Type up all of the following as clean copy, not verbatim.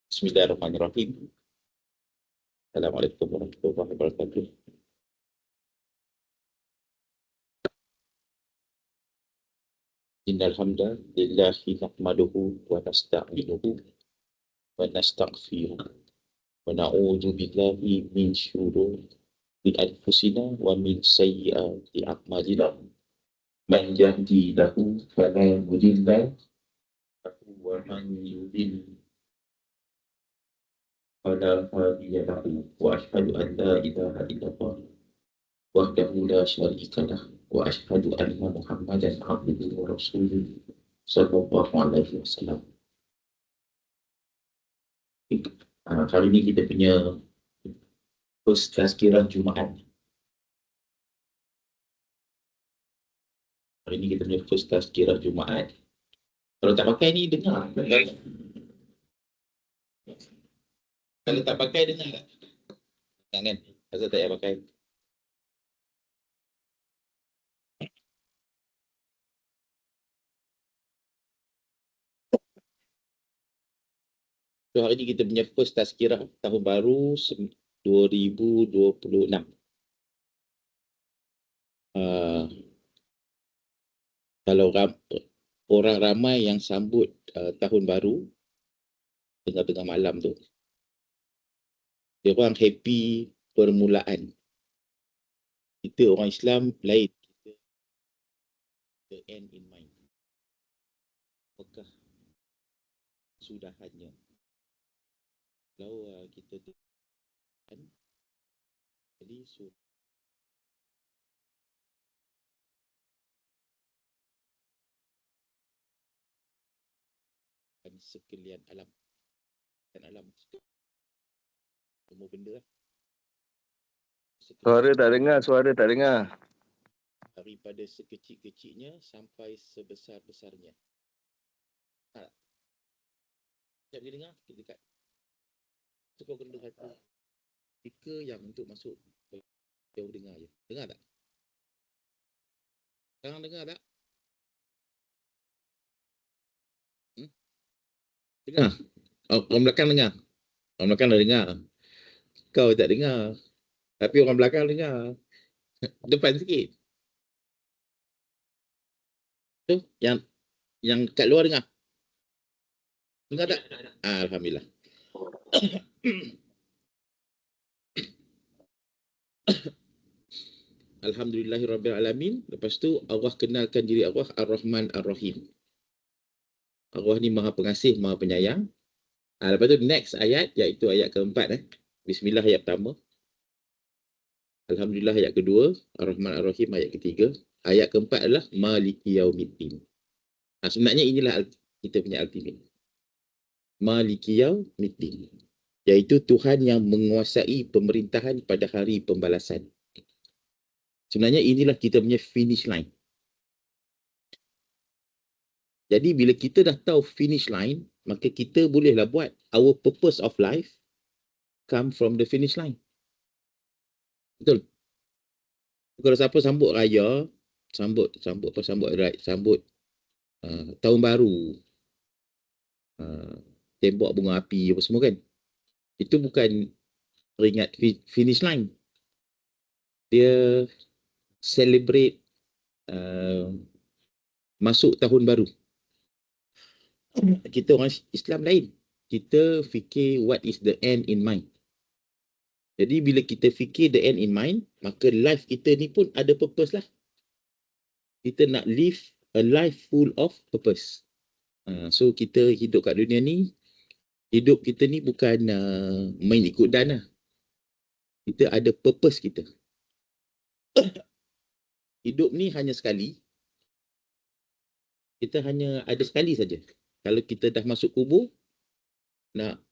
Bismillahirrahmanirrahim. Assalamualaikum warahmatullahi wabarakatuh. Innal hamdalillahi nahmaduhu wa nasta'inuhu wa nastaghfiruh wa na'udzu billahi min shururi anfusina wa min sayyiati a'malina. Man yahdihillahu fala mudilla lahu wa man yudlil fala hadiya lahu wa asyhadu an la ilaha illallah wahdahu la syarika lah wa asyhadu anna Muhammadan abduhu wa rasuluhu sallallahu alaihi wasallam. Kali ini kita punya first tazkirah Jumaat. Hari ini kita punya first tazkirah Jumaat. Kalau tak pakai ni dengar. Kalau tak pakai dengar tak? Jangan. Pasal tak payah pakai. So hari ini kita punya first tazkirah tahun baru 2026. Kalau orang ramai yang sambut tahun baru tengah-tengah malam tu, dia orang happy permulaan. Kita orang Islam lain, kita the end in mind. Apakah sudahannya? Kalau kita jadi sekalian alam dan alam semua benda lah. Suara tak dengar. Daripada sekecil-kecilnya sampai sebesar-besarnya. Tak? Sekejap dia dengar, kita dekat. So, kau kena satu speaker yang untuk masuk jauh dengar je. Dengar tak? Sekarang dengar tak? Dengar? Orang belakang dengar? Orang belakang dah dengar. Kau tak dengar. Tapi orang belakang dengar. Depan sikit. Tu, yang kat luar dengar? Dengar tak? Alhamdulillah. Alhamdulillahirrabbilalamin. Lepas tu Allah kenalkan diri Allah Ar-Rahman Ar-Rahim. Allah ni maha pengasih, maha penyayang. Lepas tu next ayat, iaitu ayat keempat. Bismillah ayat pertama. Alhamdulillah ayat kedua. Ar-Rahman Ar-Rahim ayat ketiga. Ayat keempat adalah Maliki Yaumiddin. Sebenarnya inilah kita punya ultimate. Maliki Yaumiddin. Iaitu Tuhan yang menguasai pemerintahan pada hari pembalasan. Sebenarnya inilah kita punya finish line. Jadi bila kita dah tahu finish line, maka kita bolehlah buat our purpose of life come from the finish line. Betul? Kalau siapa sambut raya, sambut tahun baru, tembok bunga api apa semua kan, itu bukan peringat finish line. Dia celebrate masuk tahun baru. Kita orang Islam lain. Kita fikir what is the end in mind. Jadi bila kita fikir the end in mind, maka life kita ni pun ada purpose lah. Kita nak live a life full of purpose. So kita hidup kat dunia ni, hidup kita ni bukan main ikut dan lah. Kita ada purpose kita. Hidup ni hanya sekali. Kita hanya ada sekali saja. Kalau kita dah masuk kubur, nak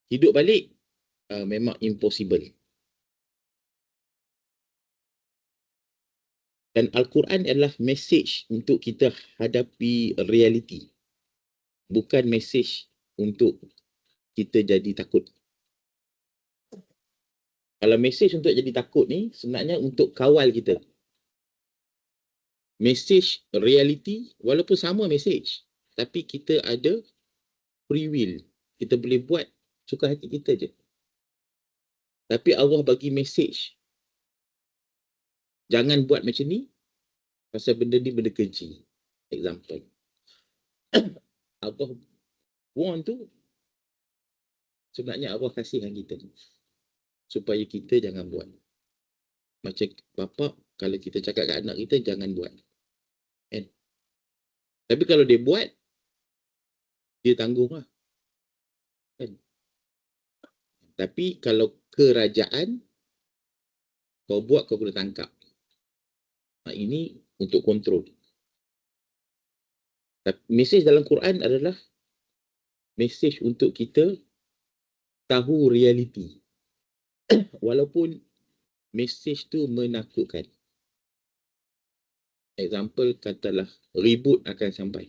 hidup balik, memang impossible. Dan Al-Quran adalah message untuk kita hadapi reality. Bukan message untuk kita jadi takut. Kalau message untuk jadi takut ni, sebenarnya untuk kawal kita. Message reality, walaupun sama message, tapi kita ada free will. Kita boleh buat suka hati kita je. Tapi Allah bagi message, jangan buat macam ni, pasal benda ni benda keji. Example. Allah warn tu, sebenarnya Allah kasihan kita. Supaya kita jangan buat. Macam bapa, kalau kita cakap kat anak kita, jangan buat. Kan? Tapi kalau dia buat, dia tanggung lah. Kan? Tapi kalau kerajaan, kau buat, kau kena tangkap. Ini untuk kontrol. Mesej dalam Quran adalah mesej untuk kita tahu realiti. Walaupun mesej tu menakutkan. Example, katalah ribut akan sampai.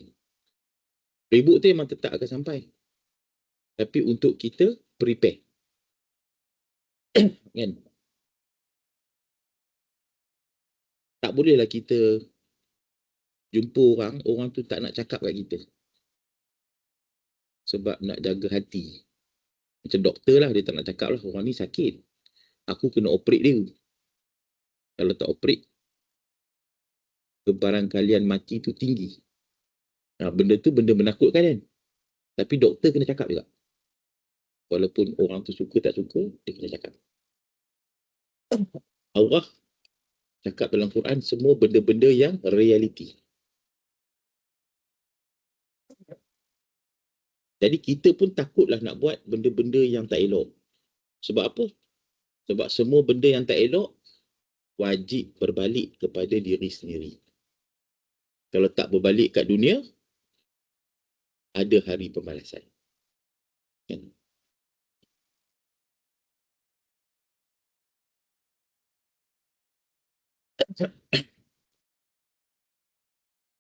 Ribut tu memang tetap akan sampai. Tapi untuk kita prepare. Kan? Tak bolehlah kita jumpa orang tu tak nak cakap kat kita. Sebab nak jaga hati. Macam doktor lah, dia tak nak cakap lah, orang ni sakit. Aku kena operate dia. Kalau tak operate, kebarangkalian mati tu tinggi. Benda tu benda menakutkan kan. Tapi doktor kena cakap juga. Walaupun orang tu suka tak suka, dia kena cakap. Allah cakap dalam Quran semua benda-benda yang realiti. Jadi kita pun takutlah nak buat benda-benda yang tak elok. Sebab apa? Sebab semua benda yang tak elok wajib berbalik kepada diri sendiri. Kalau tak berbalik kat dunia, ada hari pembalasan. Kan?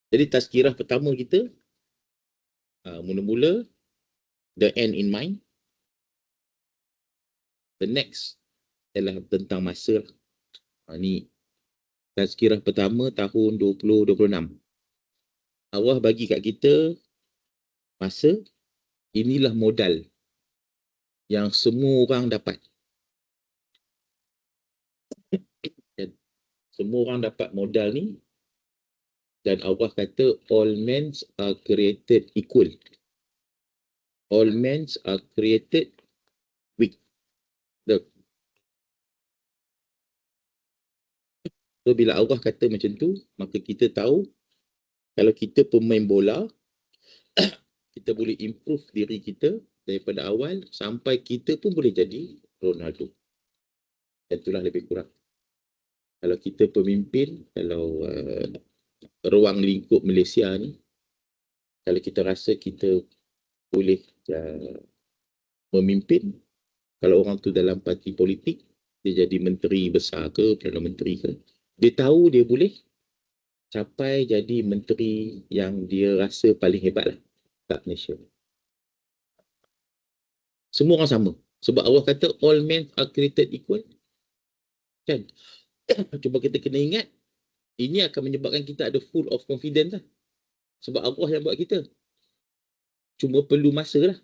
Jadi tazkirah pertama kita, mula-mula, the end in mind. The next adalah tentang masa. Ni tazkirah pertama tahun 2026. Allah bagi kat kita masa, inilah modal yang semua orang dapat. Semua orang dapat modal ni, dan Allah kata all men are created equal. All men are created weak. So bila Allah kata macam tu, maka kita tahu kalau kita pemain bola, kita boleh improve diri kita daripada awal sampai kita pun boleh jadi Ronaldo. Itulah lebih kurang. Kalau kita pemimpin, kalau ruang lingkup Malaysia ni, kalau kita rasa kita boleh memimpin, kalau orang tu dalam parti politik, dia jadi menteri besar ke, Perdana Menteri ke, dia tahu dia boleh capai jadi menteri yang dia rasa paling hebat lah kat Malaysia. Semua orang sama. Sebab Allah kata all men are created equal. Kan? Cuba kita kena ingat, ini akan menyebabkan kita ada full of confidence lah. Sebab Allah yang buat kita. Cuma perlu masa lah.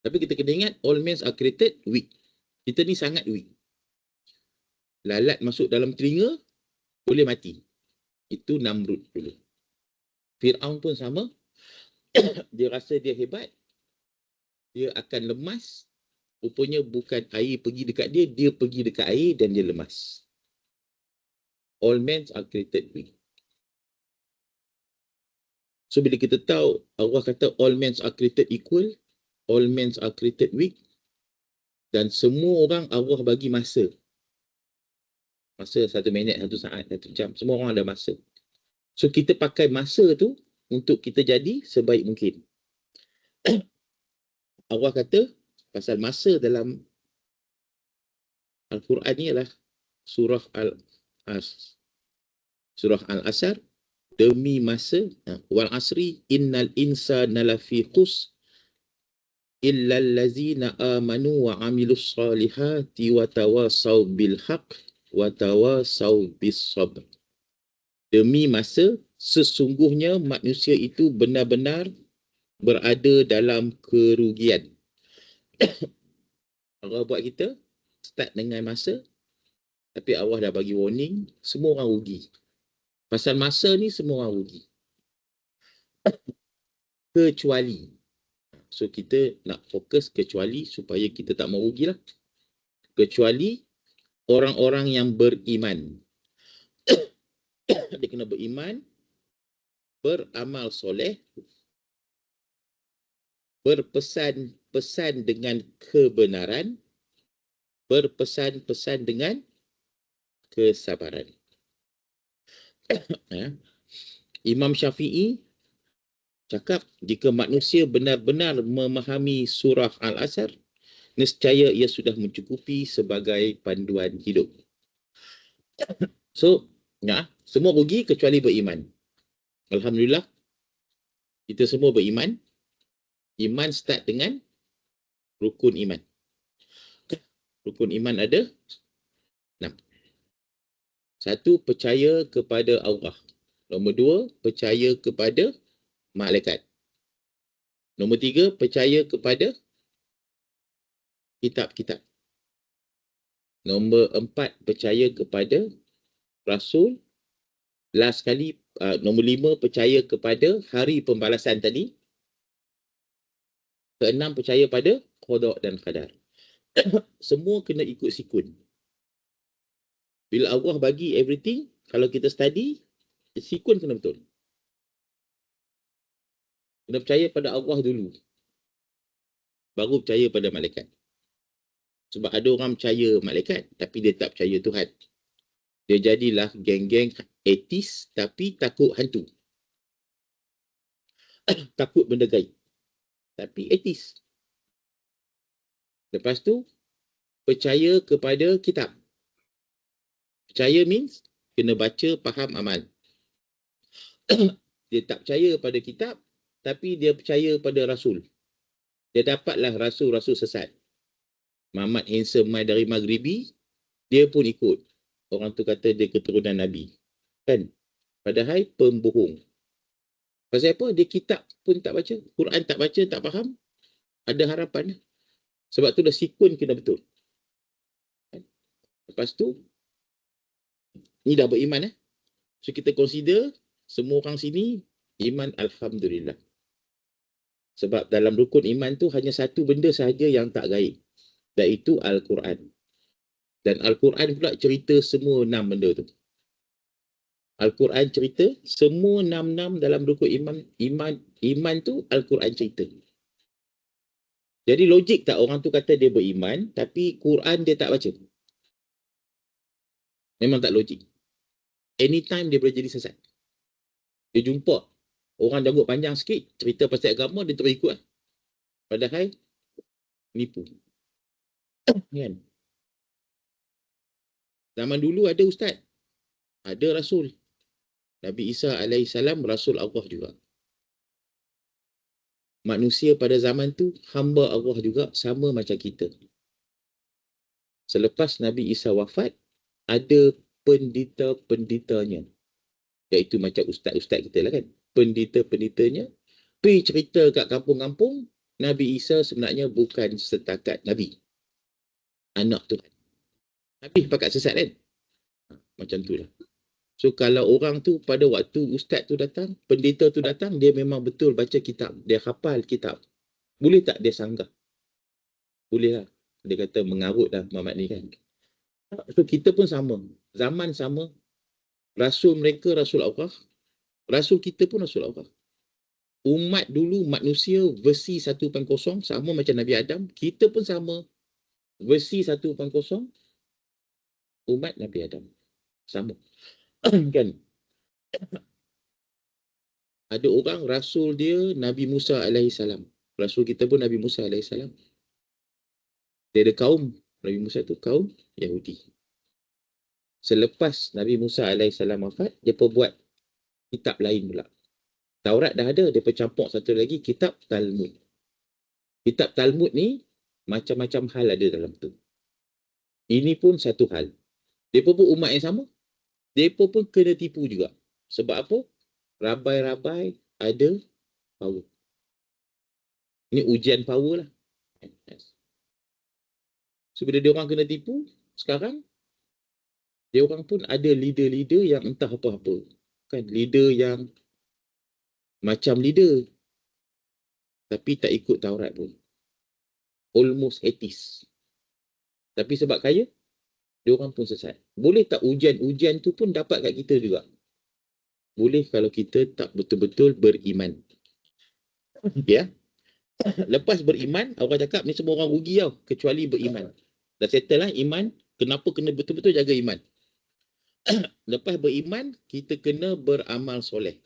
Tapi kita kena ingat, all men are created weak. Kita ni sangat weak. Lalat masuk dalam telinga, boleh mati. Itu Namrud dulu. Fir'aun pun sama. Dia rasa dia hebat, dia akan lemas. Rupanya bukan air pergi dekat dia, dia pergi dekat air dan dia lemas. All men are created weak. So bila kita tahu Allah kata all men are created equal, all men are created weak, dan semua orang Allah bagi masa. Masa 1 minit, 1 saat, 1 jam. Semua orang ada masa. So kita pakai masa tu untuk kita jadi sebaik mungkin. Allah kata pasal masa dalam Al-Quran ni adalah surah Al-Asr, demi masa, wal asri innal insana lafi khusr illa allazina amanu wa amilus salihati wa tawasaw bil haqq wa tawasaw bis sabr. Demi masa, sesungguhnya manusia itu benar-benar berada dalam kerugian. Allah buat kita start dengan masa, tapi Allah dah bagi warning, semua orang rugi. Pasal masa ni semua orang rugi. Kecuali. So kita nak fokus kecuali supaya kita tak mau rugilah. Kecuali orang-orang yang beriman. Dia kena beriman, beramal soleh, berpesan-pesan dengan kebenaran, berpesan-pesan dengan kesabaran. Imam Syafi'i cakap, jika manusia benar-benar memahami surah Al-Asr, nescaya ia sudah mencukupi sebagai panduan hidup. So, semua rugi kecuali beriman. Alhamdulillah, kita semua beriman. Iman start dengan rukun iman. Rukun iman ada 6. 1, percaya kepada Allah. Nombor 2, percaya kepada malaikat. Nombor 3, percaya kepada kitab-kitab. Nombor 4, percaya kepada Rasul. Last sekali, nombor 5, percaya kepada hari pembalasan tadi. Keenam, percaya pada qada dan qadar. Semua kena ikut sikun. Bila Allah bagi everything, kalau kita study, sikun kena betul. Kena percaya pada Allah dulu, baru percaya pada malaikat. Sebab ada orang percaya malaikat, tapi dia tak percaya Tuhan. Dia jadilah geng-geng ateis, tapi takut hantu. Takut benda gaib, tapi ateis. Lepas tu, percaya kepada kitab. Percaya means, kena baca, faham, amal. Dia tak percaya pada kitab, tapi dia percaya pada Rasul. Dia dapatlah Rasul-Rasul sesat. Muhammad handsome mai dari Maghribi, dia pun ikut. Orang tu kata dia keturunan Nabi. Kan? Padahal pembohong. Pasal apa? Dia kitab pun tak baca. Quran tak baca, tak faham. Ada harapan. Sebab tu dah sikun kena betul. Lepas tu, ni dah beriman. So kita consider, semua orang sini, iman Alhamdulillah. Sebab dalam rukun iman tu, hanya satu benda sahaja yang tak gaib. Iaitu Al-Quran. Dan Al-Quran pula cerita semua 6 benda tu. Al-Quran cerita semua 6 dalam rukun iman tu Al-Quran cerita. Jadi logik tak orang tu kata dia beriman tapi Quran dia tak baca? Memang tak logik. Anytime dia boleh jadi sesat. Dia jumpa orang janggut panjang sikit, cerita pasal agama, dia terus ikut. Padahal nipu. Kan? Zaman dulu ada ustaz, ada Rasul. Nabi Isa AS Rasul Allah juga. Manusia pada zaman tu hamba Allah juga, sama macam kita. Selepas Nabi Isa wafat, ada pendeta-pendetanya. Iaitu macam ustaz-ustaz kita lah kan. Pendeta-pendetanya pergi cerita kat kampung-kampung, Nabi Isa sebenarnya bukan setakat Nabi. Anak Tuhan. Habis pakat sesat kan? Macam tu lah. So kalau orang tu pada waktu ustaz tu datang, pendeta tu datang, dia memang betul baca kitab. Dia hafal kitab. Boleh tak dia sanggah? Boleh lah. Dia kata mengarut lah Muhammad ni kan. So kita pun sama. Zaman sama. Rasul mereka Rasul Allah. Rasul kita pun Rasul Allah. Umat dulu manusia versi 1.0 sama macam Nabi Adam. Kita pun sama. Versi 1.0 umat Nabi Adam. Sama. Kan? Ada orang Rasul dia Nabi Musa AS. Rasul kita pun Nabi Musa AS. Dia ada kaum. Nabi Musa tu kaum Yahudi. Selepas Nabi Musa AS wafat, dia perbuat kitab lain pula. Taurat dah ada, dia percampur satu lagi, kitab Talmud. Kitab Talmud ni, macam-macam hal ada dalam tu. Ini pun satu hal. Mereka pun umat yang sama. Mereka pun kena tipu juga. Sebab apa? Rabai-rabai ada power. Ini ujian power lah. So bila dia orang kena tipu, sekarang dia orang pun ada leader-leader yang entah apa-apa. Kan, leader yang macam leader tapi tak ikut Taurat pun. Almost atheist. Tapi sebab kaya, dia orang pun sesat. Boleh tak ujian-ujian tu pun dapat kat kita juga? Boleh kalau kita tak betul-betul beriman. Ya. Lepas beriman, orang cakap ni semua orang rugi tau, kecuali beriman. Dah settle lah iman, kenapa kena betul-betul jaga iman? Lepas beriman, kita kena beramal soleh.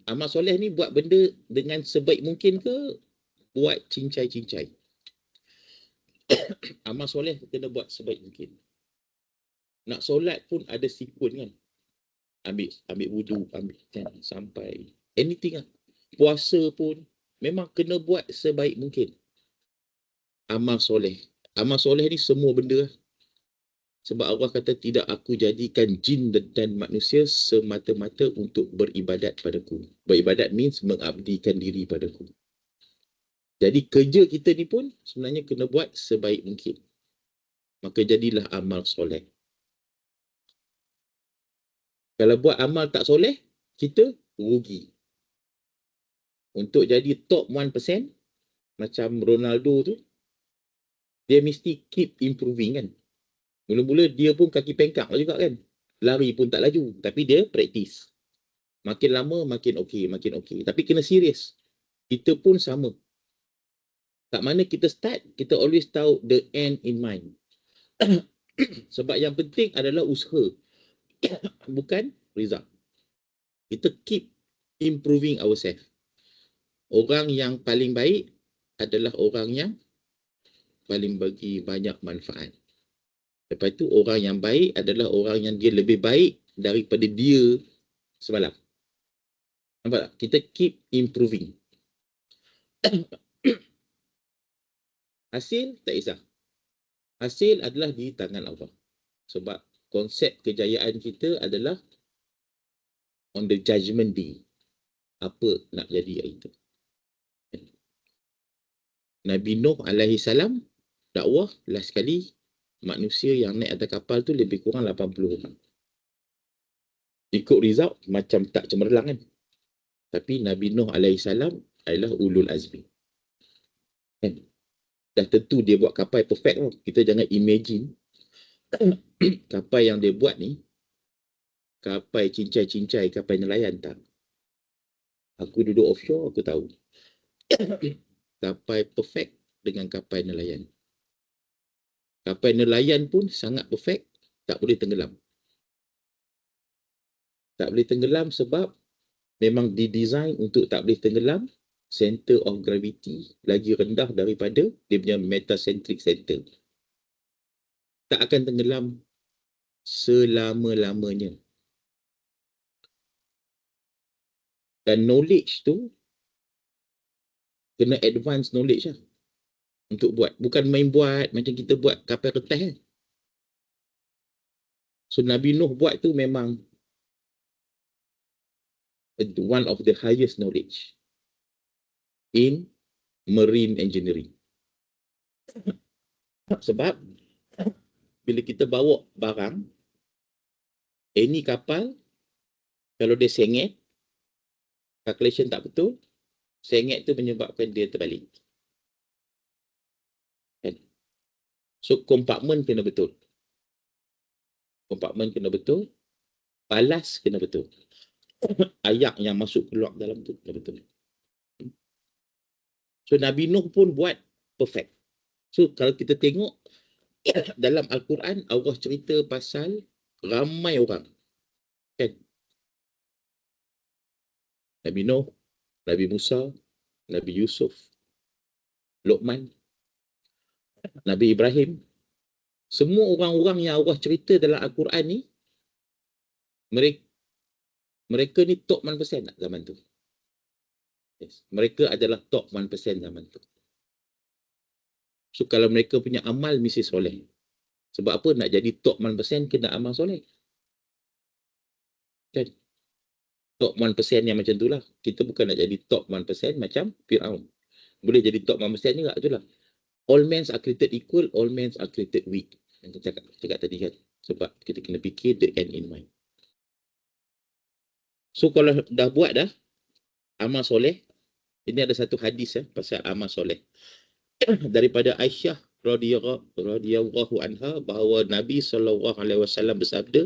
Amal soleh ni buat benda dengan sebaik mungkin ke buat cincai-cincai? Amal soleh kena buat sebaik mungkin. Nak solat pun ada sikun kan? Ambil wudu, ambil kan, sampai anything lah. Puasa pun memang kena buat sebaik mungkin. Amal soleh. Amal soleh ni semua benda lah. Sebab Allah kata, tidak aku jadikan jin dan manusia semata-mata untuk beribadat padaku. Beribadat means mengabdikan diri padaku. Jadi kerja kita ni pun sebenarnya kena buat sebaik mungkin. Maka jadilah amal soleh. Kalau buat amal tak soleh, kita rugi. Untuk jadi top 1%, macam Ronaldo tu, dia mesti keep improving kan. Mula-mula dia pun kaki pengkak juga kan. Lari pun tak laju. Tapi dia praktis. Makin lama makin okey, makin okey. Tapi kena serius. Kita pun sama. Kat mana kita start, kita always tahu the end in mind. Sebab yang penting adalah usaha. Bukan result. Kita keep improving ourselves. Orang yang paling baik adalah orang yang paling bagi banyak manfaat. Lepas tu orang yang baik adalah orang yang dia lebih baik daripada dia semalam. Nampak tak? Kita keep improving. Hasil tak kisah. Hasil adalah di tangan Allah. Sebab konsep kejayaan kita adalah on the judgment day. Apa nak jadi hari itu. Nabi Nuh alaihi salam dakwah last sekali manusia yang naik atas kapal tu lebih kurang 80 orang. Ikut result macam tak cemerlang kan. Tapi Nabi Nuh alaihi salam adalah ulul azmi. Kan? Dah tentu dia buat kapal perfect tau. Kita jangan imagine kapal yang dia buat ni kapal cincai-cincai, kapal nelayan tak. Aku duduk offshore, aku tahu. Kapal perfect dengan kapal nelayan. Kapal nelayan pun sangat perfect, tak boleh tenggelam. Tak boleh tenggelam sebab memang didesign untuk tak boleh tenggelam. Center of gravity lagi rendah daripada dia punya metacentric center. Tak akan tenggelam selama-lamanya. Dan knowledge tu kena advance knowledge lah untuk buat. Bukan main buat macam kita buat kapal kertas kan. So Nabi Nuh buat tu memang one of the highest knowledge in marine engineering. Sebab bila kita bawa barang, any kapal, kalau dia sengit, calculation tak betul, sengit tu menyebabkan dia terbalik. Kan? So kompartmen kena betul. Kompartmen kena betul, balas kena betul. Ayak yang masuk keluar dalam tu kena betul. So Nabi Nuh pun buat perfect. So kalau kita tengok dalam Al-Quran, Allah cerita pasal ramai orang. Kan? Nabi Nuh, Nabi Musa, Nabi Yusuf, Luqman, Nabi Ibrahim. Semua orang-orang yang Allah cerita dalam Al-Quran ni, mereka ni top 1% tak zaman tu? Yes. Mereka adalah top 1% zaman tu. So kalau mereka punya amal mesti soleh. Sebab apa? Nak jadi top 1% kena amal soleh. Kan? top 1% yang macam tu lah. Kita bukan nak jadi top 1% macam Fir'aun. Boleh jadi top 1% juga, tu lah. All men are created equal, all men are created weak. Yang kita cakap tadi kan. Sebab kita kena fikir the end in mind. So kalau dah buat dah amal soleh, ini ada satu hadis pasal amal soleh. Daripada Aisyah radhiyallahu anha bahawa Nabi SAW bersabda,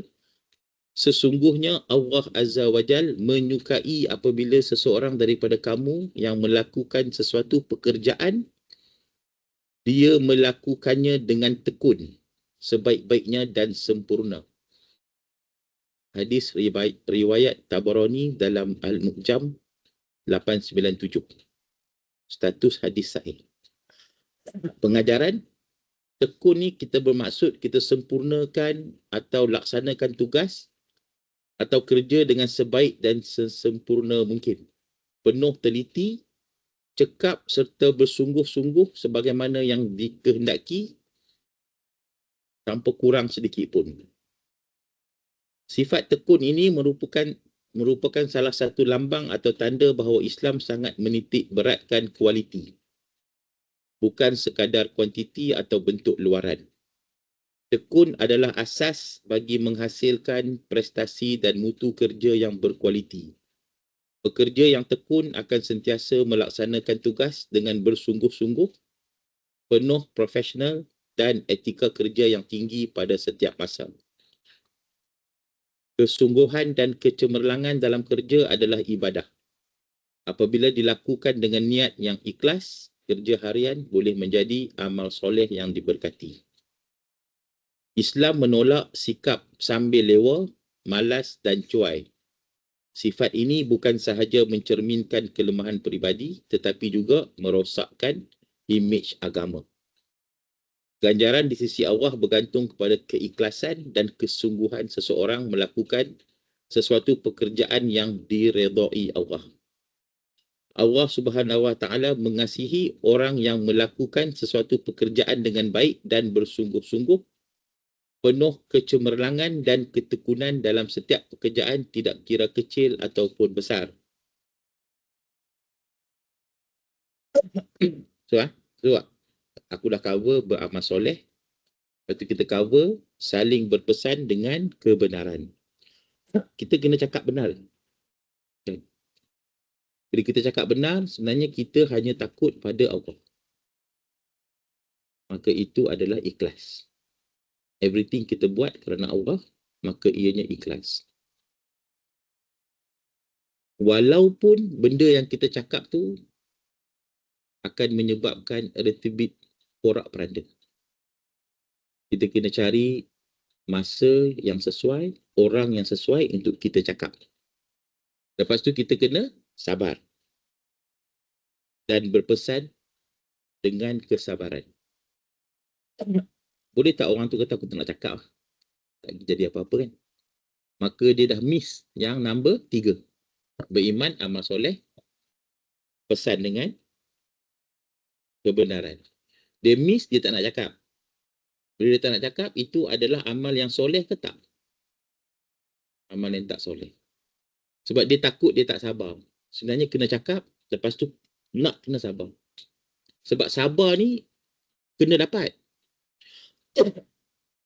sesungguhnya Allah Azza wa Jal menyukai apabila seseorang daripada kamu yang melakukan sesuatu pekerjaan, dia melakukannya dengan tekun, sebaik-baiknya dan sempurna. Hadis riwayat Tabarani dalam Al-Mu'jam 897. Status hadis sahih. Pengajaran, tekun ni kita bermaksud kita sempurnakan atau laksanakan tugas atau kerja dengan sebaik dan sesempurna mungkin. Penuh teliti, cekap serta bersungguh-sungguh sebagaimana yang dikehendaki tanpa kurang sedikit pun. Sifat tekun ini merupakan salah satu lambang atau tanda bahawa Islam sangat menitik beratkan kualiti, bukan sekadar kuantiti atau bentuk luaran. Tekun adalah asas bagi menghasilkan prestasi dan mutu kerja yang berkualiti. Pekerja yang tekun akan sentiasa melaksanakan tugas dengan bersungguh-sungguh, penuh profesional dan etika kerja yang tinggi pada setiap masa. Kesungguhan dan kecemerlangan dalam kerja adalah ibadah. Apabila dilakukan dengan niat yang ikhlas, kerja harian boleh menjadi amal soleh yang diberkati. Islam menolak sikap sambil lewa, malas dan cuai. Sifat ini bukan sahaja mencerminkan kelemahan peribadi, tetapi juga merosakkan imej agama. Ganjaran di sisi Allah bergantung kepada keikhlasan dan kesungguhan seseorang melakukan sesuatu pekerjaan yang diredai Allah. Allah Subhanahu Wa Taala mengasihi orang yang melakukan sesuatu pekerjaan dengan baik dan bersungguh-sungguh, penuh kecemerlangan dan ketekunan dalam setiap pekerjaan, tidak kira kecil ataupun besar. So, aku dah cover beramal soleh. Lepas tu kita cover saling berpesan dengan kebenaran. Kita kena cakap benar. Bila kita cakap benar, sebenarnya kita hanya takut pada Allah. Maka itu adalah ikhlas. Everything kita buat kerana Allah, maka ianya ikhlas. Walaupun benda yang kita cakap tu akan menyebabkan a little bit porak-peranda. Kita kena cari masa yang sesuai, orang yang sesuai untuk kita cakap. Lepas tu kita kena sabar dan berpesan dengan kesabaran. Boleh tak orang tu kata aku tak nak cakap, tak jadi apa-apa kan? Maka dia dah miss yang number 3. Beriman, amal soleh, pesan dengan kebenaran. Dia miss, dia tak nak cakap. Bila dia tak nak cakap, itu adalah amal yang soleh ke tak? Amal yang tak soleh. Sebab dia takut, dia tak sabar. Sebenarnya kena cakap, lepas tu nak kena sabar. Sebab sabar ni kena dapat.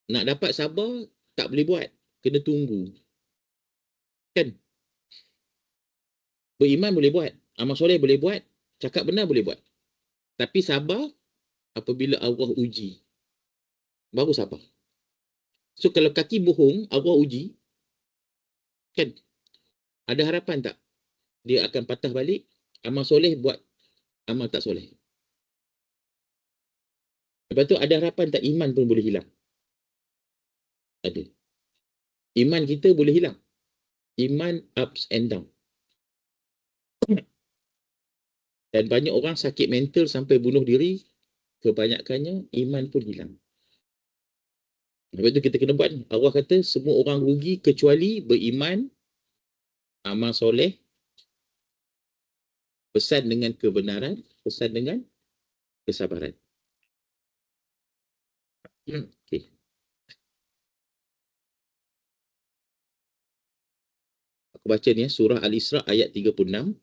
Nak dapat sabar, tak boleh buat. Kena tunggu. Kan? Beriman boleh buat. Amal soleh boleh buat. Cakap benar boleh buat. Tapi sabar apabila Allah uji. Baru sabar. So kalau kaki bohong, Allah uji. Kan? Ada harapan tak? Dia akan patah balik. Amal soleh buat amal tak soleh. Lepas tu ada harapan tak iman pun boleh hilang? Ada. Iman kita boleh hilang. Iman ups and down. Dan banyak orang sakit mental sampai bunuh diri, kebanyakannya iman pun hilang. Lepas tu kita kena buat ni. Allah kata semua orang rugi kecuali beriman, amal soleh, pesan dengan kebenaran, pesan dengan kesabaran. Okay. Aku baca ni, surah Al-Isra ayat 36.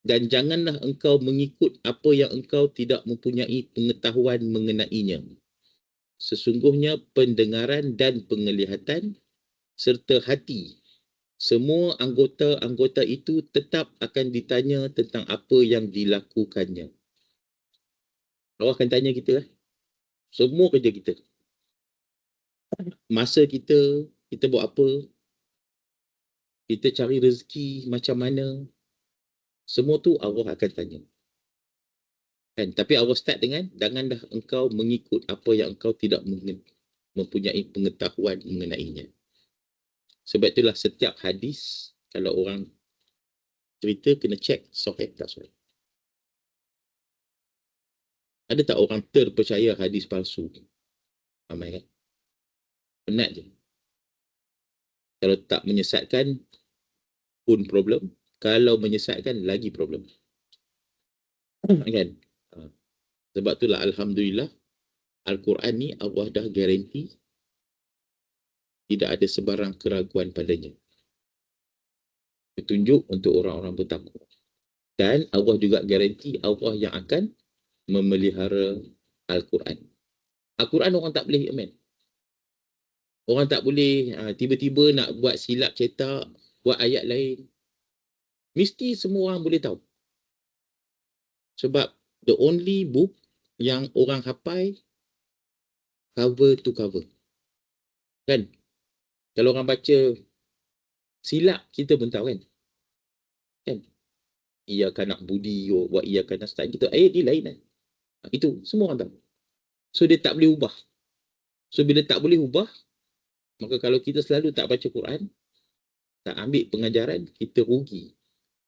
Dan janganlah engkau mengikut apa yang engkau tidak mempunyai pengetahuan mengenainya. Sesungguhnya pendengaran dan penglihatan serta hati, semua anggota-anggota itu tetap akan ditanya tentang apa yang dilakukannya. Allah akan tanya kita, semua kerja kita. Masa kita buat apa, kita cari rezeki macam mana, semua tu Allah akan tanya. Kan? Tapi Allah start dengan, janganlah engkau mengikut apa yang engkau tidak mempunyai pengetahuan mengenainya. Sebab itulah setiap hadis, kalau orang cerita, kena check sahih tak sahih. Ada tak orang terpercaya hadis palsu? Ramai kan? Penat je. Kalau tak menyesatkan pun problem. Kalau menyesatkan lagi problem. Kan? Sebab itulah Alhamdulillah, Al-Quran ni Allah dah garanti tidak ada sebarang keraguan padanya. Petunjuk untuk orang-orang bertakwa. Dan Allah juga garanti Allah yang akan memelihara Al-Quran. Al-Quran orang tak boleh amend. Orang tak boleh tiba-tiba nak buat silap cetak, buat ayat lain. Mesti semua orang boleh tahu. Sebab the only book yang orang hafal cover to cover. Kan? Kalau orang baca silap, kita pun tahu kan? Kan? Iyyaka na'budu wa iyyaka nasta'in. Kita ayat dia lain kan? Itu semua orang tahu. So dia tak boleh ubah. So bila tak boleh ubah, maka kalau kita selalu tak baca Quran, tak ambil pengajaran, kita rugi.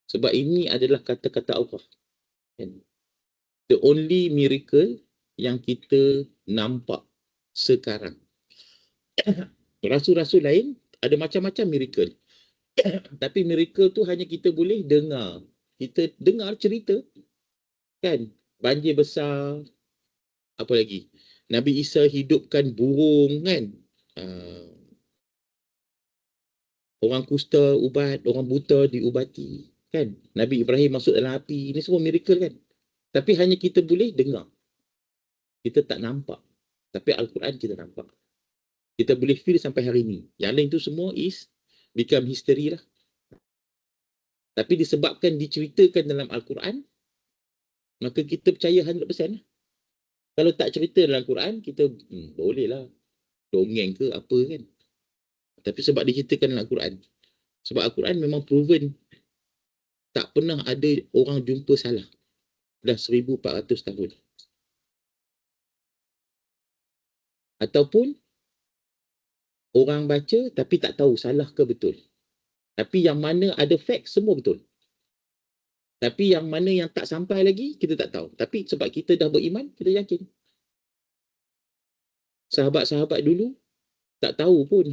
Sebab ini adalah kata-kata Allah. Kan? The only miracle yang kita nampak sekarang. Rasul-rasul lain ada macam-macam miracle. Tapi miracle tu hanya kita boleh dengar. Kita dengar cerita. Kan? Banjir besar. Apa lagi? Nabi Isa hidupkan burung kan? Orang kusta ubat, orang buta diubati. Kan? Nabi Ibrahim masuk dalam api. Ini semua miracle kan? Tapi hanya kita boleh dengar. Kita tak nampak. Tapi Al-Quran kita nampak. Kita boleh feel sampai hari ini. Yang lain tu semua become history lah. Tapi disebabkan diceritakan dalam Al-Quran, maka kita percaya 100% lah. Kalau tak cerita dalam Al-Quran, kita boleh lah. Dongeng ke apa kan. Tapi sebab diceritakan dalam Al-Quran. Sebab Al-Quran memang proven. Tak pernah ada orang jumpa salah. Dah 1400 tahun. Ataupun orang baca tapi tak tahu salah ke betul. Tapi yang mana ada fact, semua betul. Tapi yang mana yang tak sampai lagi, kita tak tahu. Tapi sebab kita dah beriman, kita yakin. Sahabat-sahabat dulu tak tahu pun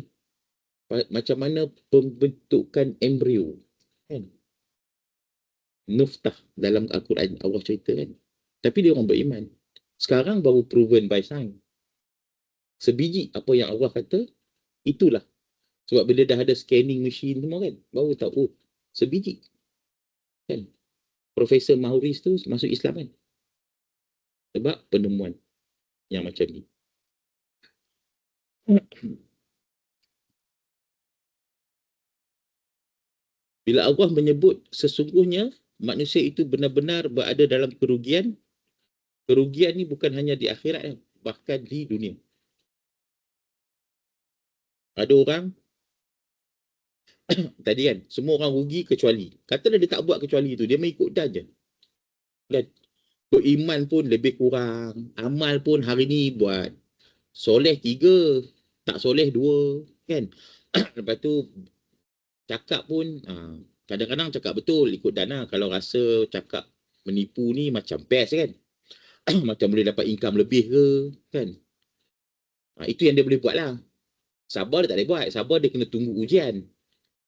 macam mana pembentukan embrio. Kan? Nuftah dalam Al-Quran, Allah cerita kan. Tapi dia orang beriman. Sekarang baru proven by science. Sebiji apa yang Allah kata, itulah. Sebab bila dah ada scanning machine semua kan, baru tahu, sebiji. Kan? Profesor Maurice tu masuk Islam kan. Sebab penemuan yang macam ni. Bila Allah menyebut sesungguhnya manusia itu benar-benar berada dalam kerugian, kerugian ni bukan hanya di akhirat, bahkan di dunia. Ada orang tadi kan, semua orang rugi kecuali. Katalah dia tak buat kecuali itu, dia mengikut dah je. Kan? Beriman pun lebih kurang, amal pun hari ni buat. Soleh 3, tak soleh 2. Kan? Lepas tu, cakap pun, kadang-kadang cakap betul, ikut dana. Kalau rasa cakap menipu ni macam best kan? Macam boleh dapat income lebih ke? Kan? Itu yang dia boleh buat lah. Sabar dia tak boleh buat. Sabar dia kena tunggu ujian.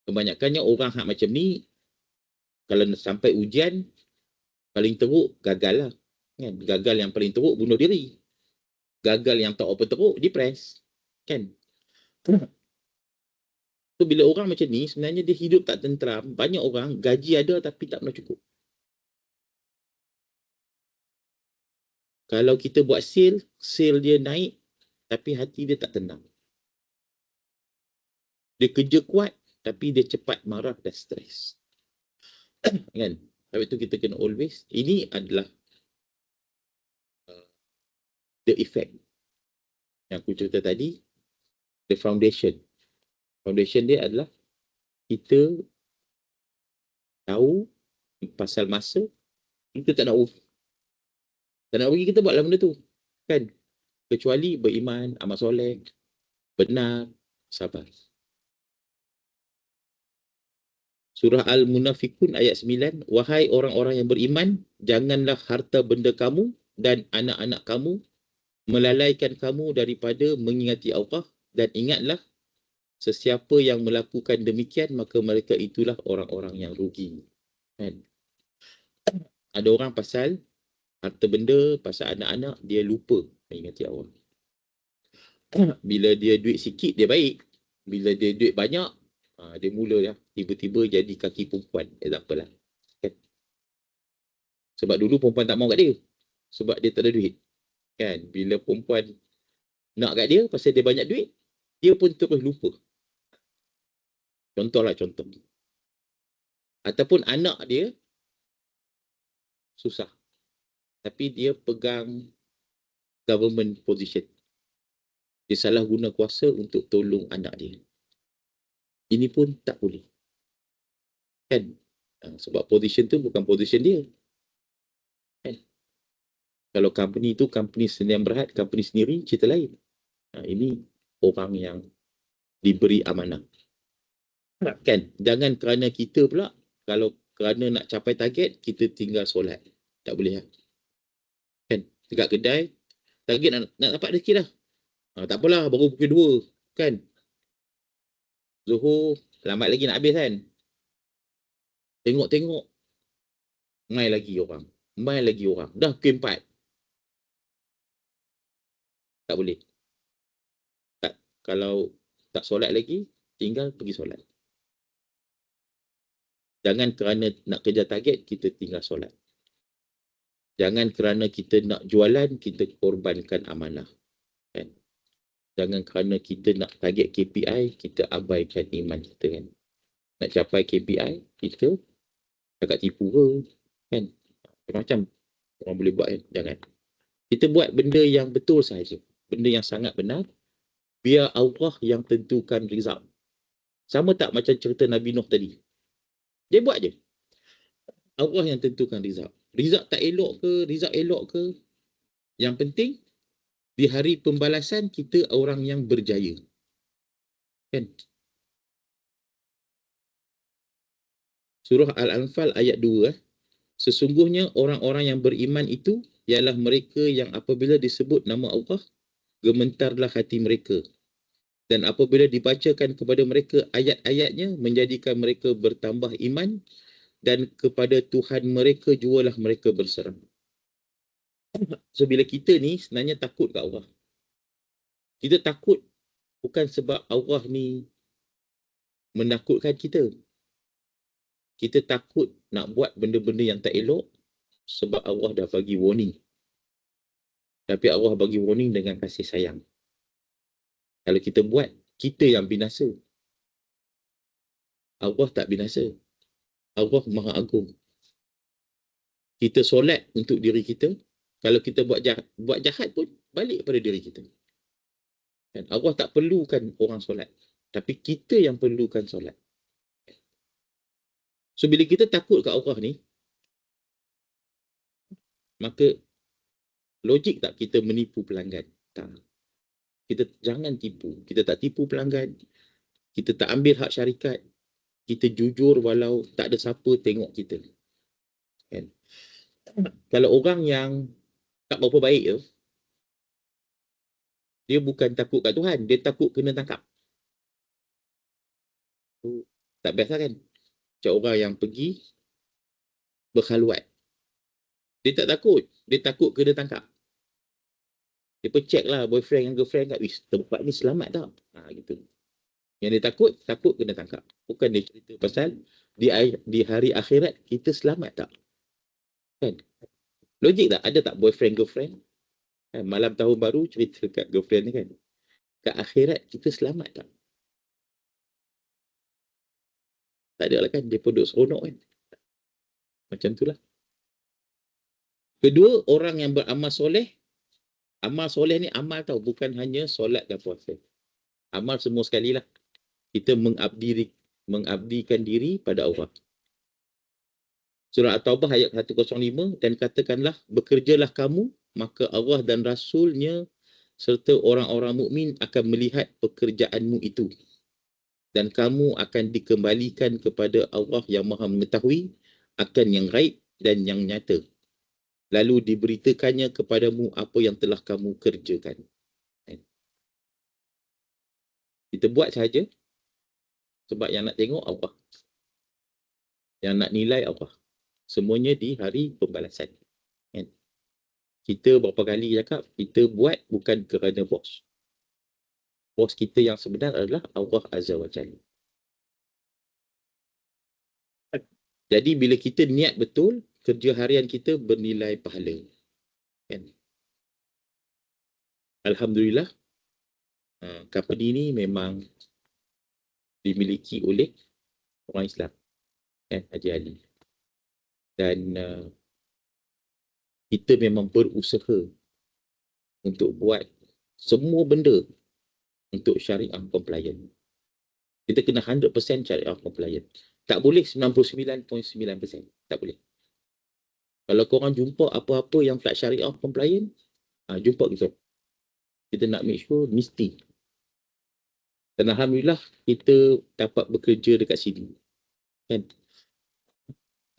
Kebanyakannya orang hak macam ni, kalau sampai ujian, paling teruk, gagal lah. Kan? Gagal yang paling teruk, bunuh diri. Gagal yang tak apa teruk, depres. Kan? So bila orang macam ni, sebenarnya dia hidup tak tenteram. Banyak orang gaji ada tapi tak pernah cukup. Kalau kita buat sale dia naik, tapi hati dia tak tenang. Dia kerja kuat, tapi dia cepat marah dan stres. Kan? Sebab itu kita kena always, ini adalah the effect yang aku cerita tadi, the foundation. Foundation dia adalah kita tahu pasal masa, kita tak nak rugi. Tak nak rugi, kita buatlah benda tu. Kan? Kecuali beriman, amal soleh, benar, sabar. Surah Al-Munafikun ayat 9, wahai orang-orang yang beriman, janganlah harta benda kamu dan anak-anak kamu melalaikan kamu daripada mengingati Allah, dan ingatlah, sesiapa yang melakukan demikian, maka mereka itulah orang-orang yang rugi. Kan? Ada orang pasal harta benda, pasal anak-anak, dia lupa mengingati Allah. Bila dia duit sikit, dia baik. Bila dia duit banyak, dia mula ya, tiba-tiba jadi kaki perempuan. Tak apalah. Kan? Sebab dulu perempuan tak mau kat dia. Sebab dia tak ada duit. Kan? Bila perempuan nak kat dia, pasal dia banyak duit, dia pun terus lupa. Contohlah contoh. Ataupun anak dia susah. Tapi dia pegang government position. Dia salah guna kuasa untuk tolong anak dia. Ini pun tak boleh. Kan? Sebab position tu bukan position dia. Kan? Kalau company tu company Sdn Bhd, company sendiri, cerita lain. Ini orang yang diberi amanah. Kan? Jangan kerana kita pula, kalau kerana nak capai target, kita tinggal solat. Tak boleh. Kan? Dekat kedai, target nak dapat rezeki dah. Tak apalah, baru pukul 2. Kan? Zuhur, lambat lagi nak habis kan? Tengok-tengok, mai lagi orang. Dah pukul 4. Tak boleh. Tak. Kalau tak solat lagi, tinggal pergi solat. Jangan kerana nak kejar target, kita tinggal solat. Jangan kerana kita nak jualan, kita korbankan amanah. Kan? Jangan kerana kita nak target KPI, kita abaikan iman kita. Kan? Nak capai KPI, kita agak tipu ke. Kan? Macam orang boleh buat. Kan? Jangan. Kita buat benda yang betul sahaja. Benda yang sangat benar. Biar Allah yang tentukan result. Sama tak macam cerita Nabi Nuh tadi. Dia buat je. Allah yang tentukan result. Result tak elok ke, result elok ke. Yang penting, di hari pembalasan, kita orang yang berjaya. Kan? Surah Al-Anfal ayat 2. Sesungguhnya orang-orang yang beriman itu ialah mereka yang apabila disebut nama Allah, gementarlah hati mereka. Dan apabila dibacakan kepada mereka ayat-ayatnya, menjadikan mereka bertambah iman, dan kepada Tuhan mereka jualah mereka berserah. So bila kita ni sebenarnya takut kat Allah. Kita takut bukan sebab Allah ni menakutkan kita. Kita takut nak buat benda-benda yang tak elok sebab Allah dah bagi warning. Tapi Allah bagi warning dengan kasih sayang. Kalau kita buat, kita yang binasa. Allah tak binasa. Allah Maha Agung. Kita solat untuk diri kita. Kalau kita buat jahat pun, balik pada diri kita. Dan Allah tak perlukan orang solat. Tapi kita yang perlukan solat. So, bila kita takut kat Allah ni, maka logik tak kita menipu pelanggan? Tak. Kita jangan tipu. Kita tak tipu pelanggan. Kita tak ambil hak syarikat. Kita jujur walau tak ada siapa tengok kita. Kan? Kalau orang yang tak berapa baik tu, dia bukan takut kat Tuhan, dia takut kena tangkap. Tak biasa kan? Macam orang yang pergi berkhaluat. Dia tak takut. Dia takut kena tangkap. Dia pun check lah boyfriend dan girlfriend kat, tempat ni selamat tak? Gitu. Yang dia takut kena tangkap. Bukan dia cerita pasal di hari akhirat kita selamat tak? Kan? Logik tak? Ada tak boyfriend, girlfriend? Kan? Malam tahun baru cerita kat girlfriend ni kan? Kat akhirat kita selamat tak? Tak ada lah kan? Dia pun duduk seronok kan? Macam tu lah. Kedua, orang yang beramal soleh. Amal soleh ni amal tau. Bukan hanya solat dan puasa. Amal semua sekali lah. Kita mengabdikan diri pada Allah. Surah At-Taubah ayat 105, dan katakanlah, bekerjalah kamu, maka Allah dan Rasulnya serta orang-orang mukmin akan melihat pekerjaanmu itu. Dan kamu akan dikembalikan kepada Allah yang Maha mengetahui akan yang gaib dan yang nyata. Lalu diberitakannya kepadamu apa yang telah kamu kerjakan. Kita buat sahaja sebab yang nak tengok Allah. Yang nak nilai Allah. Semuanya di hari pembalasan. Kan? Kita berapa kali cakap, kita buat bukan kerana bos. Bos kita yang sebenar adalah Allah Azza wa Jalla. Jadi bila kita niat betul, kerja harian kita bernilai pahala. Kan? Alhamdulillah, company ni memang dimiliki oleh orang Islam. Kan? Haji Ali. Dan kita memang berusaha untuk buat semua benda untuk syariah compliant. Kita kena 100% syariah compliant. Tak boleh 99.9%. Tak boleh. Kalau korang jumpa apa-apa yang tak syariah compliant, jumpa kita. Kita nak make sure mesti. Dan Alhamdulillah, kita dapat bekerja dekat sini. Kan?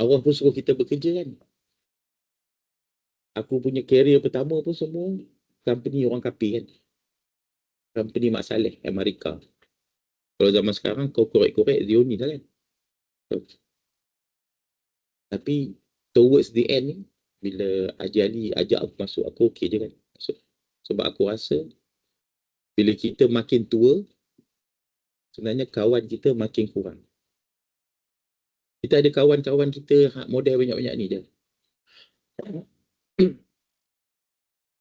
Allah pun suruh kita bekerja kan. Aku punya career pertama pun semua company orang kapi kan. Company Mak Saleh, Amerika. Kalau zaman sekarang kau korek-korek Zioni dah kan. Tapi towards the end ni, bila Haji Ali ajak aku masuk, aku okey je kan. Masuk. Sebab aku rasa bila kita makin tua, sebenarnya kawan kita makin kurang. Kita ada kawan-kawan kita model banyak-banyak ni je.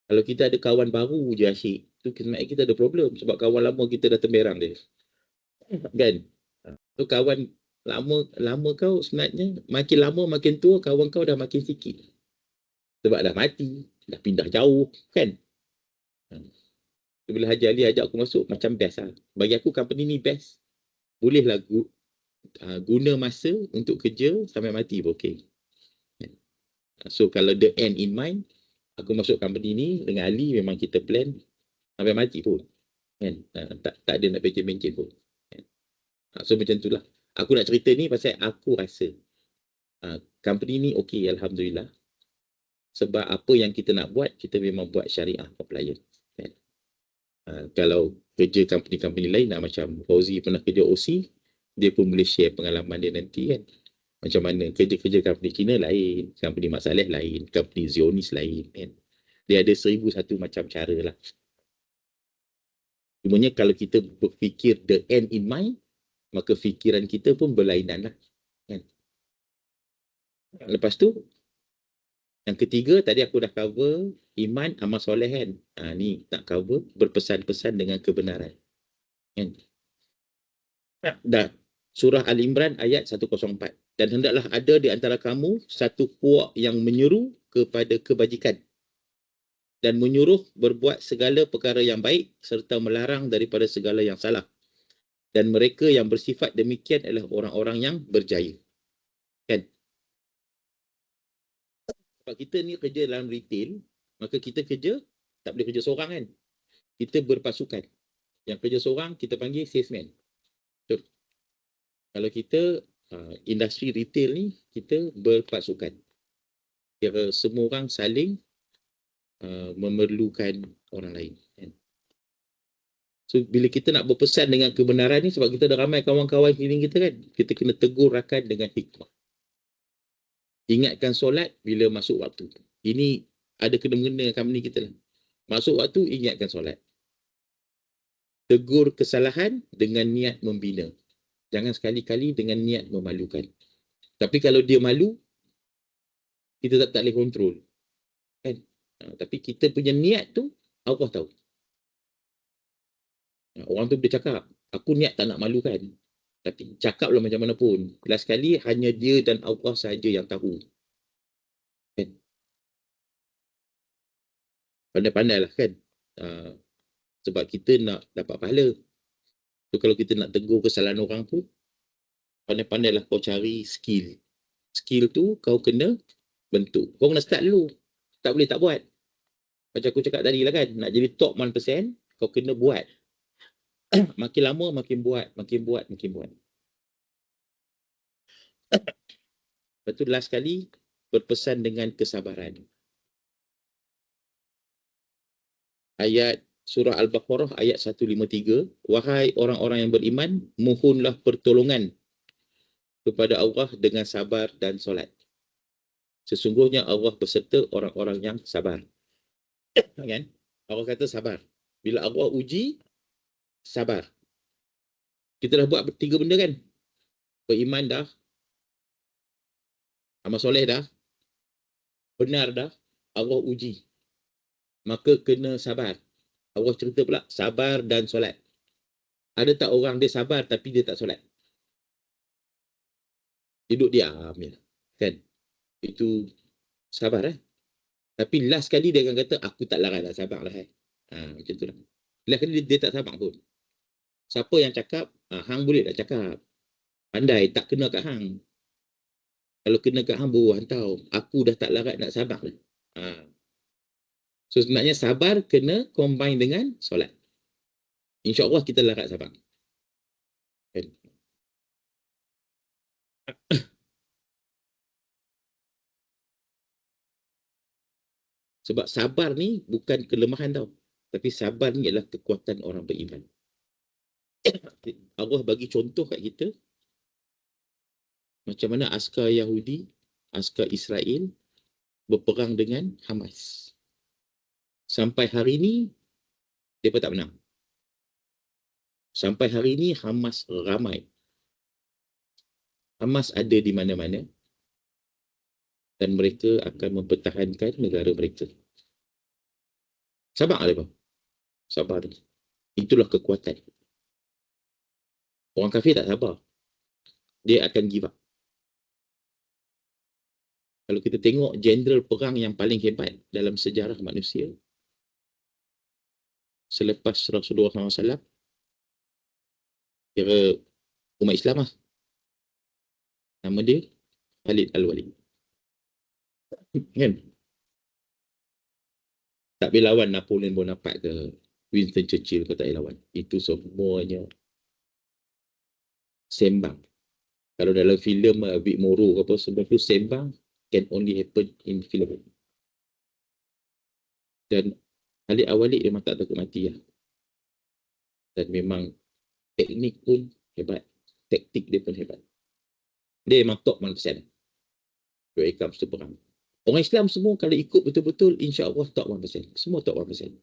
Kalau kita ada kawan baru je asyik, tu sebenarnya kita ada problem. Sebab kawan lama kita dah temberang dia. Kan? So kawan lama kau sebenarnya makin lama makin tua, kawan kau dah makin sikit. Sebab dah mati, dah pindah jauh, kan? Bila Haji Ali ajak aku masuk, macam best lah. Bagi aku company ni best. Bolehlah guna masa untuk kerja sampai mati pun okey. So kalau the end in mind, aku masuk company ni dengan Ali memang kita plan sampai mati pun. Kan? Tak ada nak bencin-bencin pun. Kan? So macam itulah. Aku nak cerita ni pasal aku rasa company ni okey, Alhamdulillah. Sebab apa yang kita nak buat, kita memang buat syariah compliant. Kan? Kalau kerja company-company lain macam Fauzi pernah kerja OC, dia pun boleh share pengalaman dia nanti kan. Macam mana kerja-kerja company Cina lain, company Mak Saleh lain, company Zionis lain kan. Dia ada 1001 macam cara lah. Cumanya kalau kita berfikir the end in mind, maka fikiran kita pun berlainan lah. Kan? Lepas tu, yang ketiga tadi aku dah cover iman, amal soleh kan. Ni nak cover berpesan-pesan dengan kebenaran. Kan? Dah. Surah Al-Imran ayat 104. Dan hendaklah ada di antara kamu satu puak yang menyeru kepada kebajikan dan menyuruh berbuat segala perkara yang baik serta melarang daripada segala yang salah. Dan mereka yang bersifat demikian adalah orang-orang yang berjaya. Kan? Sebab kita ni kerja dalam retail, maka kita kerja, tak boleh kerja seorang kan. Kita berpasukan. Yang kerja seorang, kita panggil salesman. Betul. Kalau kita industri retail ni, kita berpasukan. Kira semua orang saling memerlukan orang lain. Kan? So, bila kita nak berpesan dengan kebenaran ni, sebab kita ada ramai kawan-kawan keliling kita kan, kita kena tegur rakan dengan hikmah. Ingatkan solat bila masuk waktu. Ini ada kena-mengena dengan company kita lah. Masuk waktu, ingatkan solat. tegur kesalahan dengan niat membina. Jangan sekali-kali dengan niat memalukan. Tapi kalau dia malu, kita tak boleh kontrol. Kan? Tapi kita punya niat tu, Allah tahu. Orang tu dia cakap, aku niat tak nak malukan. Tapi cakaplah macam mana pun. Last sekali, hanya dia dan Allah sahaja yang tahu. Kan? Pandai-pandailah kan. Sebab kita nak dapat pahala. So, kalau kita nak tegur kesalahan orang tu, pandai-pandailah kau cari skill. Skill tu kau kena bentuk. Kau kena start dulu. Tak boleh tak buat. Macam aku cakap tadi lah kan, nak jadi top 1%, kau kena buat. Makin lama, makin buat. Lepas tu last kali, berpesan dengan kesabaran. Ayat surah Al-Baqarah ayat 153, wahai orang-orang yang beriman, mohonlah pertolongan kepada Allah dengan sabar dan solat. Sesungguhnya Allah berserta orang-orang yang sabar. Kan? Allah kata sabar. Bila Allah uji, sabar. Kita dah buat 3 benda kan? Beriman dah, amal soleh dah, benar dah, Allah uji. Maka kena sabar. Allah cerita pula, sabar dan solat. Ada tak orang dia sabar tapi dia tak solat? Duduk diam je. Kan? Itu sabar Tapi last kali dia akan kata, aku tak larang nak sabar lah. Macam tu lah. Last kali dia tak sabar pun. Siapa yang cakap, hang boleh tak cakap. Pandai, tak kena kat hang. Kalau kena kat hang, baru hang tahu. Aku dah tak larat nak sabar lah. So sebenarnya sabar kena combine dengan solat. InsyaAllah kita larat sabar. Kan? Sebab sabar ni bukan kelemahan tau. Tapi sabar ni adalah kekuatan orang beriman. Allah bagi contoh kat kita macam mana askar Yahudi, askar Israel berperang dengan Hamas. Sampai hari ni mereka tak menang. Sampai hari ni Hamas ramai. Hamas ada di mana-mana dan mereka akan mempertahankan negara mereka. Sabar mereka. Sabar. Itulah kekuatan. Orang kafir tak sabar. Dia akan give up. Kalau kita tengok jenderal perang yang paling hebat dalam sejarah manusia selepas Rasulullah SAW, kira umat Islam lah. Nama dia Khalid Al-Walid. Kan? Tak boleh lawan Napoleon Bonaparte ke Winston Churchill ke tak boleh lawan. Itu semuanya sembang. Kalau dalam filem Vic Morrow ke apa, sebab tu sembang can only happen in film. Dan Khalid Al-Walid memang tak takut mati lah. Dan memang teknik pun hebat. Taktik dia pun hebat. Dia memang top 1%. When it comes to perang. Orang Islam semua kalau ikut betul-betul, insya-Allah top 1%. Semua top 1%.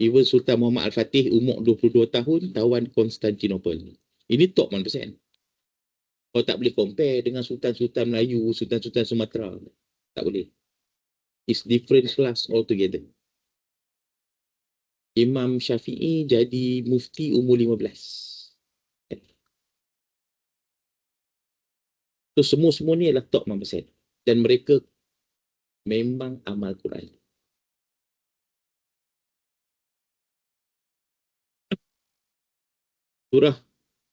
Even Sultan Muhammad Al-Fatih umur 22 tahun, tawan Konstantinopel. Ini top 1%. Kau tak boleh compare dengan Sultan-Sultan Melayu, Sultan-Sultan Sumatera. Tak boleh. It's different class altogether. Imam Syafi'i jadi mufti umur 15. So semua ni adalah top 1%. Dan mereka memang amal Quran. Surah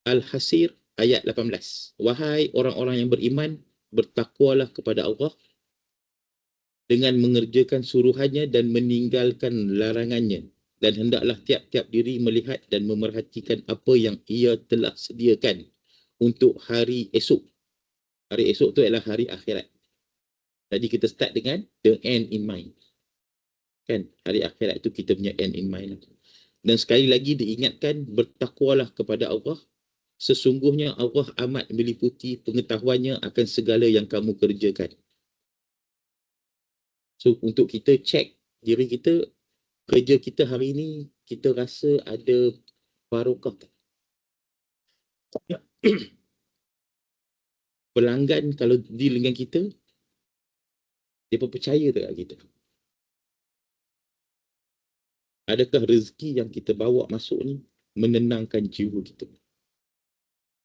Al-Hasir ayat 18. Wahai orang-orang yang beriman, bertakwalah kepada Allah dengan mengerjakan suruhannya dan meninggalkan larangannya. Dan hendaklah tiap-tiap diri melihat dan memerhatikan apa yang ia telah sediakan untuk hari esok. Hari esok tu adalah hari akhirat. Jadi kita start dengan the end in mind. Kan? Hari akhirat tu kita punya end in mind. Dan sekali lagi diingatkan, bertakwalah kepada Allah. Sesungguhnya Allah amat meliputi pengetahuannya akan segala yang kamu kerjakan. So untuk kita check diri kita, kerja kita hari ini kita rasa ada barokah tak? Pelanggan kalau deal dengan kita, dia pun percaya tak kat kita? Adakah rezeki yang kita bawa masuk ni menenangkan jiwa kita?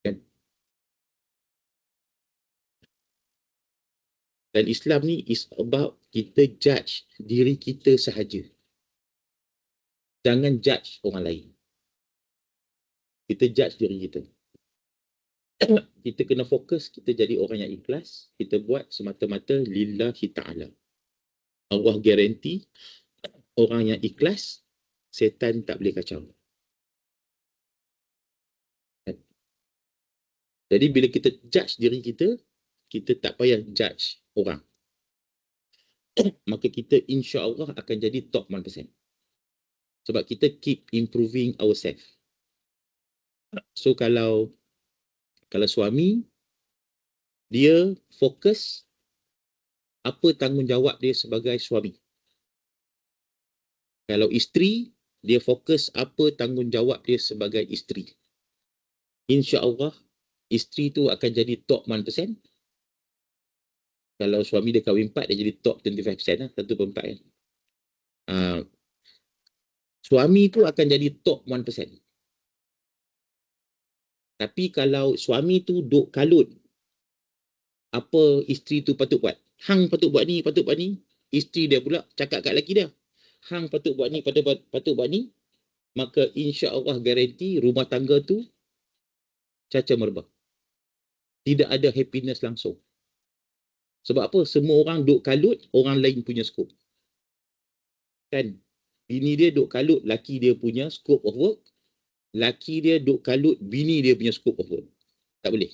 Kan? Dan Islam ni is about kita judge diri kita sahaja. Jangan judge orang lain. Kita judge diri kita. Kita kena fokus, kita jadi orang yang ikhlas. Kita buat semata-mata lillahi ta'ala. Allah garanti orang yang ikhlas, setan tak boleh kacau. Jadi bila kita judge diri kita, kita tak payah judge orang. Maka kita insya Allah akan jadi top 1%. Sebab kita keep improving ourselves. So kalau suami, dia fokus apa tanggungjawab dia sebagai suami. Kalau isteri, dia fokus apa tanggungjawab dia sebagai isteri. Insya Allah, isteri tu akan jadi top 1%. Kalau suami dia kahwin 4, dia jadi top 25% lah, 1/4 kan. Suami tu akan jadi top 1%. Tapi kalau suami tu duk kalut apa isteri tu patut buat. Hang patut buat ni, patut buat ni. Isteri dia pula cakap kat lelaki dia, hang patut buat ni, patut buat ni. Maka insya Allah garanti rumah tangga tu caca merbah. Tidak ada happiness langsung. Sebab apa? Semua orang duk kalut orang lain punya skop. Kan? Bini dia duk kalut laki dia punya scope of work. Laki dia duk kalut bini dia punya scope of work. Tak boleh.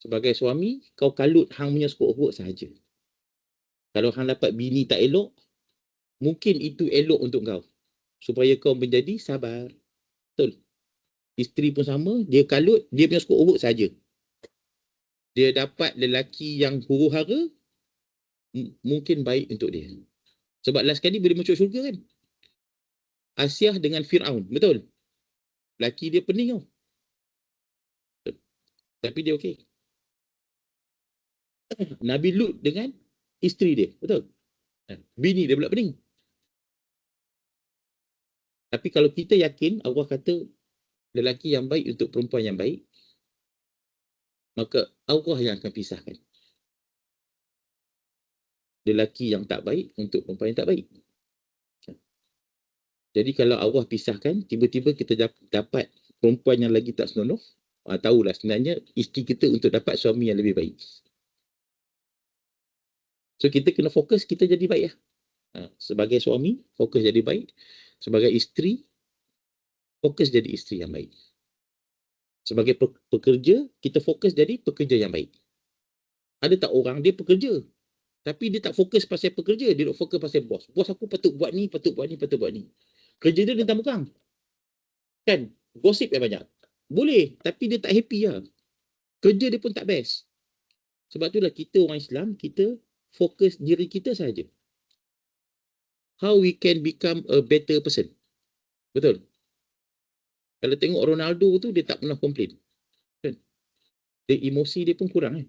Sebagai suami, kau kalut hang punya scope of work sahaja. Kalau hang dapat bini tak elok, mungkin itu elok untuk kau. Supaya kau menjadi sabar. Betul. Isteri pun sama, dia kalut, dia punya scope of work sahaja. Dia dapat lelaki yang huru-hara, mungkin baik untuk dia. Sebab last kali bila masuk syurga kan, Asyah dengan Fir'aun, betul? Laki dia pening tau. Tapi dia okey. Nabi Lut dengan isteri dia, betul? Bini dia pula pening. Tapi kalau kita yakin, Allah kata lelaki yang baik untuk perempuan yang baik, maka Allah yang akan pisahkan. Lelaki yang tak baik untuk perempuan yang tak baik. Jadi kalau Allah pisahkan, tiba-tiba kita dapat perempuan yang lagi tak senonoh, tahulah sebenarnya isteri kita untuk dapat suami yang lebih baik. So kita kena fokus kita jadi baik lah. Sebagai suami, fokus jadi baik. Sebagai isteri, fokus jadi isteri yang baik. Sebagai pekerja, kita fokus jadi pekerja yang baik. Ada tak orang dia pekerja, tapi dia tak fokus pasal pekerja, dia fokus pasal bos. Bos aku patut buat ni, patut buat ni, patut buat ni. Kerja dia tentang bukang. Kan? Gosip yang banyak. Boleh, tapi dia tak happy lah. Kerja dia pun tak best. Sebab itulah kita orang Islam, kita fokus diri kita saja. How we can become a better person. Betul? Kalau tengok Ronaldo tu, dia tak pernah komplain. Kan? Dia emosi dia pun kurang.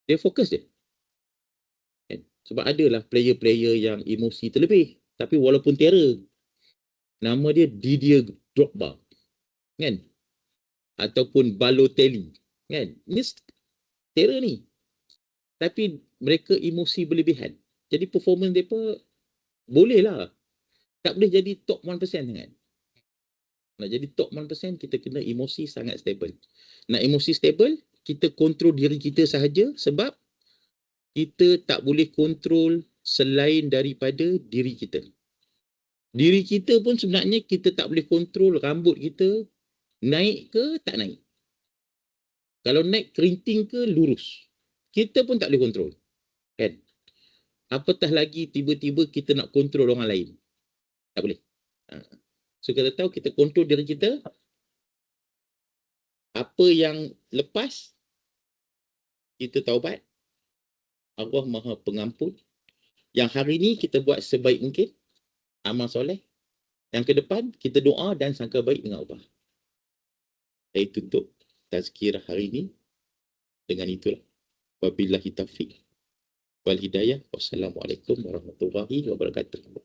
Dia fokus dia. Kan? Sebab adalah player-player yang emosi terlebih. Tapi walaupun terror, nama dia Didier Drogba. Kan? Ataupun Balotelli. Kan? Ini terror ni. Tapi mereka emosi berlebihan. Jadi performance mereka boleh lah. Tak boleh jadi top 1% sangat. Nak jadi top 1%, kita kena emosi sangat stable. Nak emosi stable, kita kontrol diri kita sahaja sebab kita tak boleh kontrol selain daripada diri kita. Diri kita pun sebenarnya kita tak boleh kontrol rambut kita naik ke tak naik. Kalau naik kerinting ke lurus. Kita pun tak boleh kontrol. Kan? Apatah lagi tiba-tiba kita nak kontrol orang lain. Tak boleh. So kita tahu kita kontrol diri kita. Apa yang lepas, kita taubat. Allah Maha Pengampun. Yang hari ni kita buat sebaik mungkin. amal soleh. Yang ke depan, kita doa dan sangka baik dengan Allah. Saya tutup tazkirah hari ini dengan itulah. Wabillahi taufiq wal hidayah. Wassalamualaikum warahmatullahi wabarakatuh.